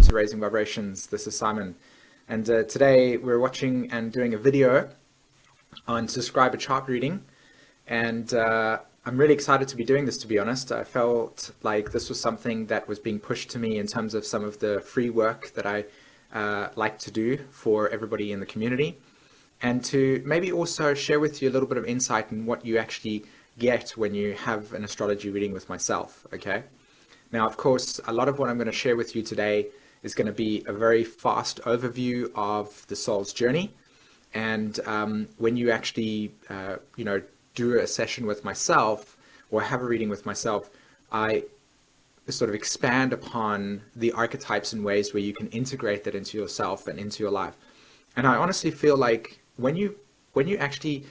to Raising Vibrations. This is Simon, and today we're watching and doing a video on subscriber chart reading, and I'm really excited to be doing this, to be honest. I felt like this was something that was being pushed to me in terms of some of the free work that I like to do for everybody in the community, and to maybe also share with you a little bit of insight in what you actually get when you have an astrology reading with myself, okay? Now, of course, a lot of what I'm going to share with you today is going to be a very fast overview of the soul's journey. And when you actually, do a session with myself or have a reading with myself, I sort of expand upon the archetypes in ways where you can integrate that into yourself and into your life. And I honestly feel like when you actually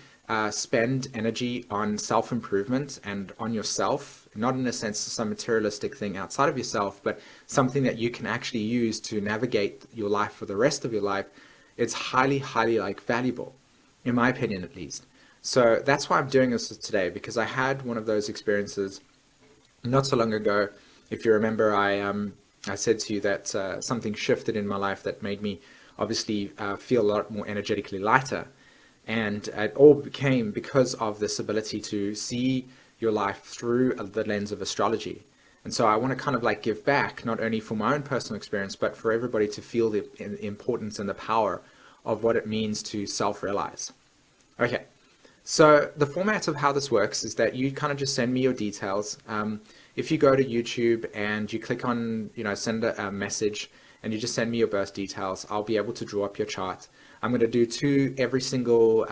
spend energy on self-improvement and on yourself, not in a sense some materialistic thing outside of yourself, but something that you can actually use to navigate your life for the rest of your life, it's highly, highly valuable, in my opinion at least. So that's why I'm doing this today, because I had one of those experiences not so long ago. If you remember, I said to you that something shifted in my life that made me obviously feel a lot more energetically lighter. And it all became because of this ability to see your life through the lens of astrology. And so I want to kind of give back, not only for my own personal experience, but for everybody to feel the importance and the power of what it means to self-realize. Okay, so the format of how this works is that you kind of just send me your details. If you go to YouTube and you click on, send a message, and you just send me your birth details, I'll be able to draw up your chart. I'm going to do two every single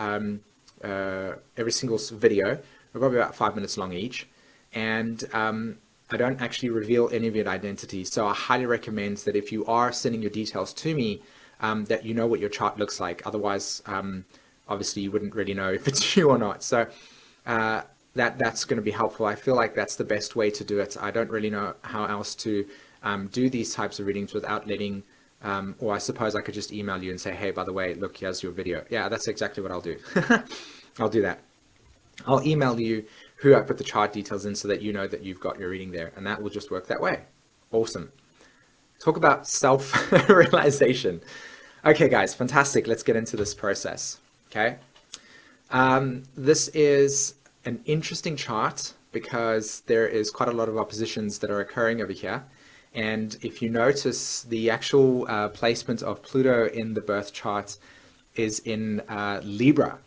video, probably about 5 minutes long each, and I don't actually reveal any of your identity. So I highly recommend that if you are sending your details to me, that you know what your chart looks like. Otherwise, obviously you wouldn't really know if it's you or not. So that's going to be helpful. I feel like that's the best way to do it. I don't really know how else to do these types of readings without letting or I suppose I could just email you and say, hey, by the way, look, here's your video. Yeah, that's exactly what I'll do. I'll do that. I'll email you who I put the chart details in so that you know that you've got your reading there, and that will just work that way. Awesome. Talk about self-realization. Okay, guys, fantastic. Let's get into this process, okay? This is an interesting chart because there is quite a lot of oppositions that are occurring over here. And if you notice, the actual placement of Pluto in the birth chart is in Libra,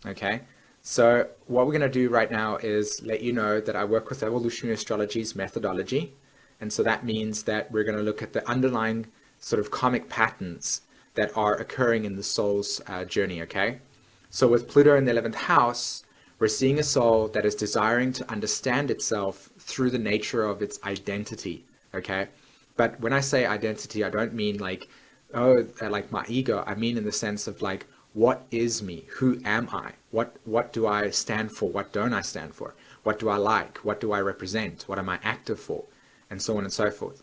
okay? So what we're going to do right now is let you know that I work with Evolutionary Astrology's methodology. And so that means that we're going to look at the underlying sort of karmic patterns that are occurring in the soul's journey, okay? So with Pluto in the 11th house, we're seeing a soul that is desiring to understand itself through the nature of its identity. Okay, but when I say identity, I don't mean like my ego. I mean in the sense of what is me? Who am I? What do I stand for? What don't I stand for? What do I like? What do I represent? What am I active for? And so on and so forth.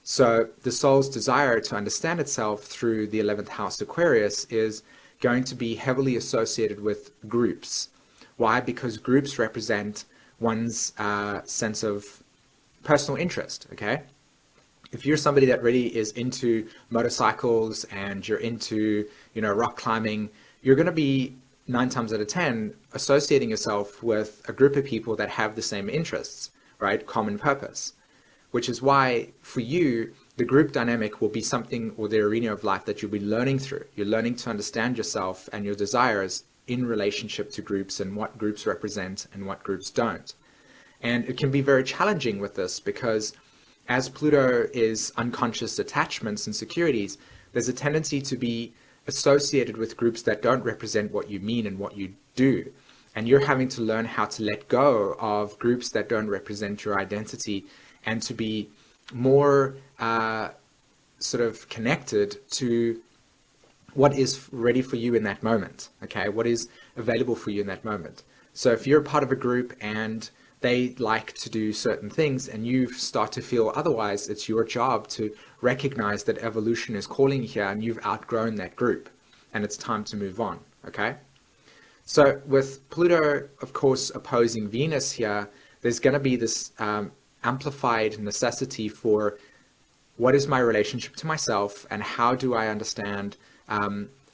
So the soul's desire to understand itself through the 11th house Aquarius is going to be heavily associated with groups. Why? Because groups represent one's sense of personal interest, okay? If you're somebody that really is into motorcycles and you're into, rock climbing, you're going to be 9 times out of 10 associating yourself with a group of people that have the same interests, right? Common purpose, which is why for you, the group dynamic will be something, or the arena of life that you'll be learning through. You're learning to understand yourself and your desires in relationship to groups and what groups represent and what groups don't. And it can be very challenging with this because as Pluto is unconscious attachments and securities, there's a tendency to be associated with groups that don't represent what you mean and what you do. And you're having to learn how to let go of groups that don't represent your identity and to be more sort of connected to what is ready for you in that moment, okay? What is available for you in that moment. So if you're a part of a group and they like to do certain things and you start to feel otherwise, it's your job to recognize that evolution is calling here and you've outgrown that group and it's time to move on, okay? So with Pluto, of course, opposing Venus here, there's going to be this amplified necessity for what is my relationship to myself, and how do I understand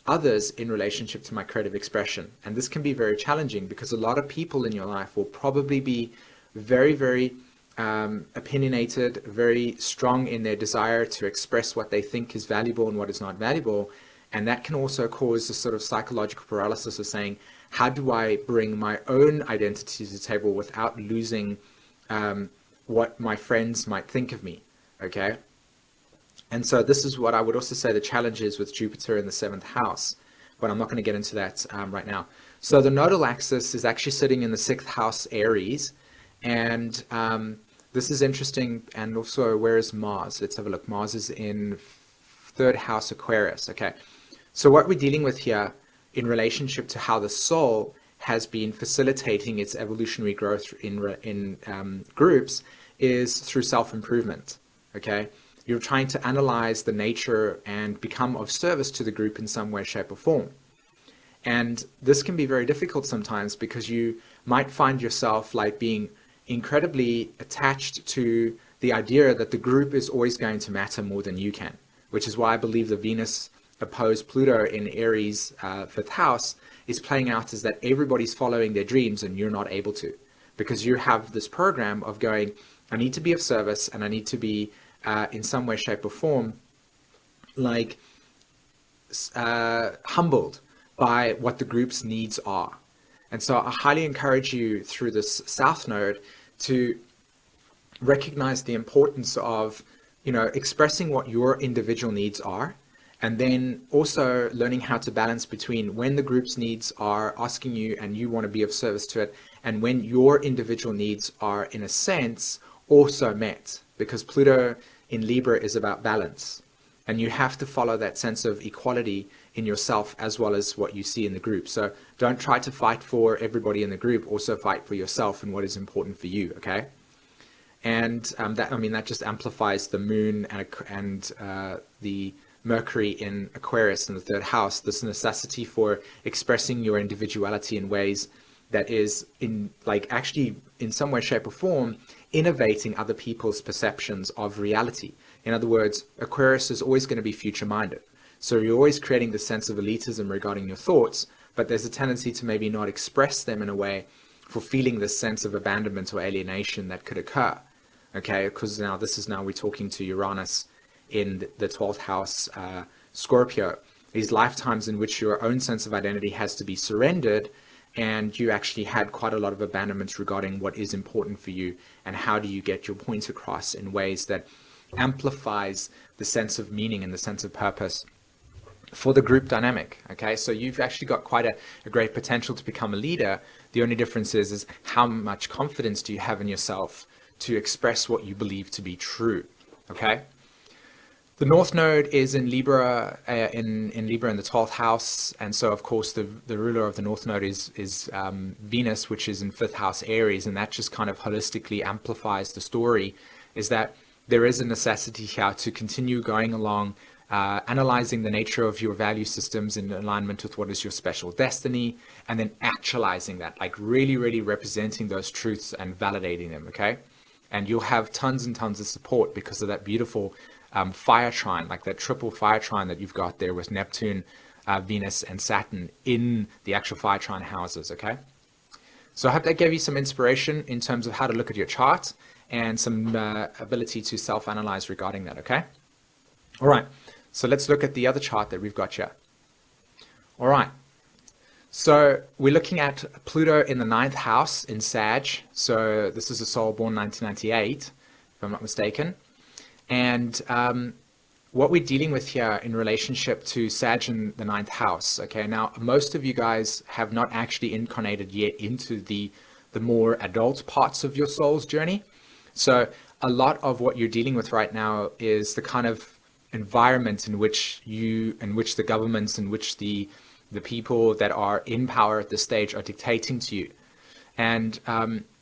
others in relationship to my creative expression. And this can be very challenging because a lot of people in your life will probably be very, very opinionated, very strong in their desire to express what they think is valuable and what is not valuable. And that can also cause a sort of psychological paralysis of saying, how do I bring my own identity to the table without losing what my friends might think of me? Okay. And so this is what I would also say the challenge is with Jupiter in the 7th house, but I'm not going to get into that right now. So the nodal axis is actually sitting in the 6th house Aries, and this is interesting. And also, where is Mars? Let's have a look. Mars is in 3rd house Aquarius. Okay, so what we're dealing with here in relationship to how the soul has been facilitating its evolutionary growth in groups is through self-improvement. Okay. You're trying to analyze the nature and become of service to the group in some way, shape, or form. And this can be very difficult sometimes because you might find yourself like being incredibly attached to the idea that the group is always going to matter more than you can, which is why I believe the Venus opposed Pluto in Aries 5th house is playing out is that everybody's following their dreams and you're not able to, because you have this program of going, I need to be of service and I need to be in some way, shape, or form, like humbled by what the group's needs are. And so I highly encourage you through this South Node to recognize the importance of, expressing what your individual needs are, and then also learning how to balance between when the group's needs are asking you and you want to be of service to it, and when your individual needs are, in a sense, also met. Because Pluto in Libra is about balance, and you have to follow that sense of equality in yourself as well as what you see in the group. So don't try to fight for everybody in the group, also fight for yourself and what is important for you. Okay. And that just amplifies the moon and the Mercury in Aquarius in the 3rd house, this necessity for expressing your individuality in ways that is actually in some way, shape, or form innovating other people's perceptions of reality. In other words, Aquarius is always going to be future minded. So you're always creating the sense of elitism regarding your thoughts, but there's a tendency to maybe not express them in a way for feeling this sense of abandonment or alienation that could occur. Okay, because now we're talking to Uranus in the 12th house Scorpio. These lifetimes in which your own sense of identity has to be surrendered, and you actually had quite a lot of abandonment regarding what is important for you and how do you get your points across in ways that amplifies the sense of meaning and the sense of purpose for the group dynamic. Okay, so you've actually got quite a great potential to become a leader. The only difference is how much confidence do you have in yourself to express what you believe to be true. Okay. The North Node is in Libra, in Libra in the 12th house, and so of course the ruler of the North Node is Venus, which is in 5th house Aries, and that just kind of holistically amplifies the story. Is that there is a necessity here to continue going along, analyzing the nature of your value systems in alignment with what is your special destiny, and then actualizing that, like really, really representing those truths and validating them. Okay, and you'll have tons and tons of support because of that beautiful fire trine, like that triple fire trine that you've got there with Neptune, Venus, and Saturn in the actual fire trine houses. Okay, so I hope that gave you some inspiration in terms of how to look at your chart and some ability to self-analyze regarding that. Okay, all right, so let's look at the other chart that we've got here. All right, so we're looking at Pluto in the 9th house in Sag. So this is a soul born 1998, if I'm not mistaken. And what we're dealing with here in relationship to Sag in the 9th house. Okay, now most of you guys have not actually incarnated yet into the more adult parts of your soul's journey. So a lot of what you're dealing with right now is the kind of environment in which the governments, in which the people that are in power at this stage are dictating to you. And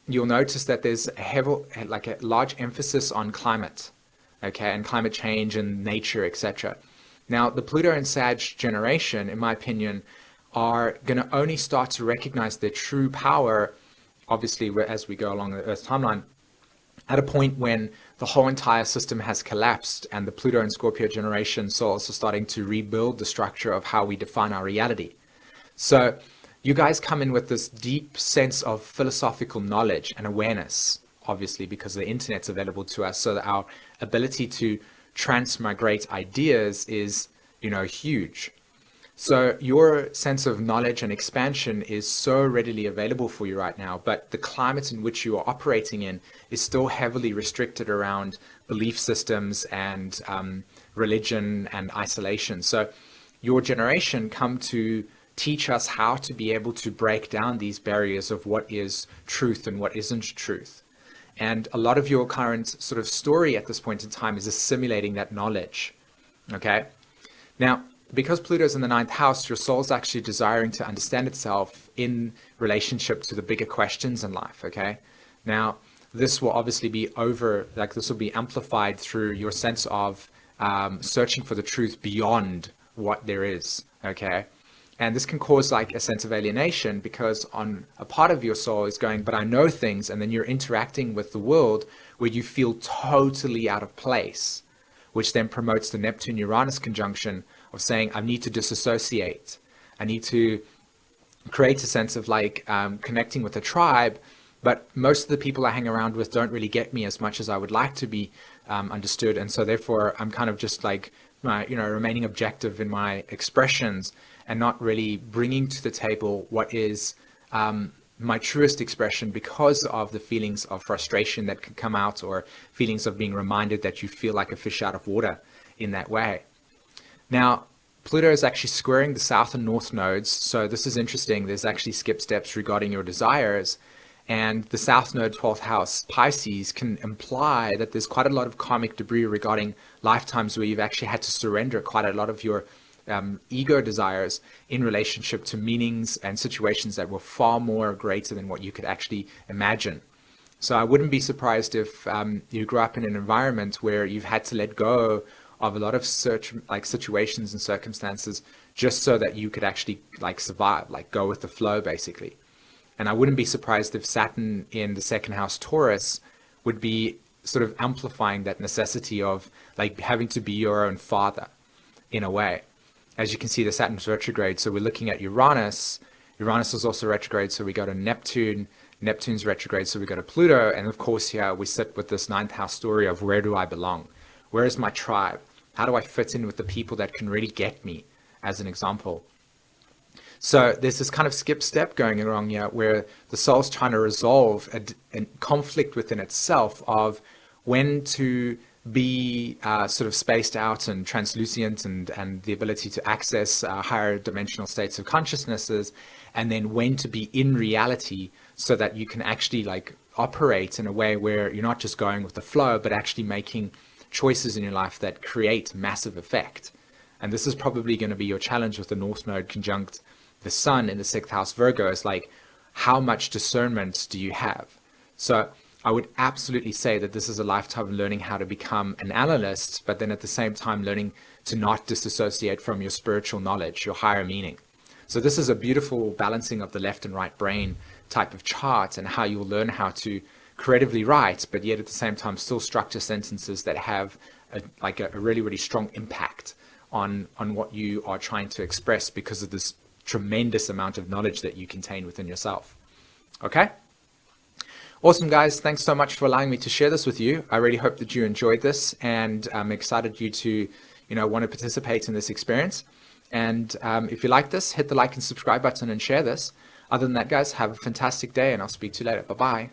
you'll notice that there's a large emphasis on climate. Okay, and climate change and nature, etc. Now, the Pluto and Sag generation, in my opinion, are going to only start to recognize their true power, obviously, as we go along the Earth timeline, at a point when the whole entire system has collapsed and the Pluto and Scorpio generation souls are starting to rebuild the structure of how we define our reality. So you guys come in with this deep sense of philosophical knowledge and awareness, obviously because the internet's available to us, so that our ability to transmigrate ideas is, huge. So your sense of knowledge and expansion is so readily available for you right now, but the climate in which you are operating in is still heavily restricted around belief systems and religion and isolation. So your generation come to teach us how to be able to break down these barriers of what is truth and what isn't truth. And a lot of your current sort of story at this point in time is assimilating that knowledge. Okay? Now, because Pluto's in the ninth house, your soul's actually desiring to understand itself in relationship to the bigger questions in life, okay? Now, this will obviously be this will be amplified through your sense of searching for the truth beyond what there is, okay? And this can cause like a sense of alienation because on a part of your soul is going, but I know things, and then you're interacting with the world where you feel totally out of place, which then promotes the Neptune-Uranus conjunction of saying, I need to disassociate. I need to create a sense of connecting with a tribe, but most of the people I hang around with don't really get me as much as I would like to be understood. And so therefore I'm kind of just remaining objective in my expressions and not really bringing to the table what is my truest expression because of the feelings of frustration that can come out, or feelings of being reminded that you feel like a fish out of water in that way. Now, Pluto is actually squaring the south and north nodes, so this is interesting. There's actually skip steps regarding your desires, and the south node, 12th house, Pisces, can imply that there's quite a lot of karmic debris regarding lifetimes where you've actually had to surrender quite a lot of your ego desires in relationship to meanings and situations that were far more greater than what you could actually imagine. So I wouldn't be surprised if you grew up in an environment where you've had to let go of a lot of situations and circumstances just so that you could actually survive, go with the flow basically. And I wouldn't be surprised if Saturn in the second house, Taurus, would be sort of amplifying that necessity of having to be your own father in a way. As you can see, the Saturn's retrograde, so we're looking at Uranus. Uranus is also retrograde, so we go to Neptune. Neptune's retrograde, so we go to Pluto. And of course here we sit with this ninth house story of where do I belong? Where is my tribe? How do I fit in with the people that can really get me, as an example? So there's this kind of skip step going along here where the soul's trying to resolve a conflict within itself of when to be sort of spaced out and translucent and the ability to access higher dimensional states of consciousnesses, and then when to be in reality so that you can actually operate in a way where you're not just going with the flow, but actually making choices in your life that create massive effect. And this is probably going to be your challenge with the North Node conjunct the Sun in the 6th house Virgo, is how much discernment do you have? So I would absolutely say that this is a lifetime of learning how to become an analyst, but then at the same time learning to not disassociate from your spiritual knowledge, your higher meaning. So this is a beautiful balancing of the left and right brain type of chart, and how you'll learn how to creatively write, but yet at the same time still structure sentences that have a really, really strong impact on what you are trying to express because of this tremendous amount of knowledge that you contain within yourself. Okay? Awesome, guys. Thanks so much for allowing me to share this with you. I really hope that you enjoyed this, and I'm excited you to, want to participate in this experience. And if you like this, hit the like and subscribe button and share this. Other than that, guys, have a fantastic day, and I'll speak to you later. Bye-bye.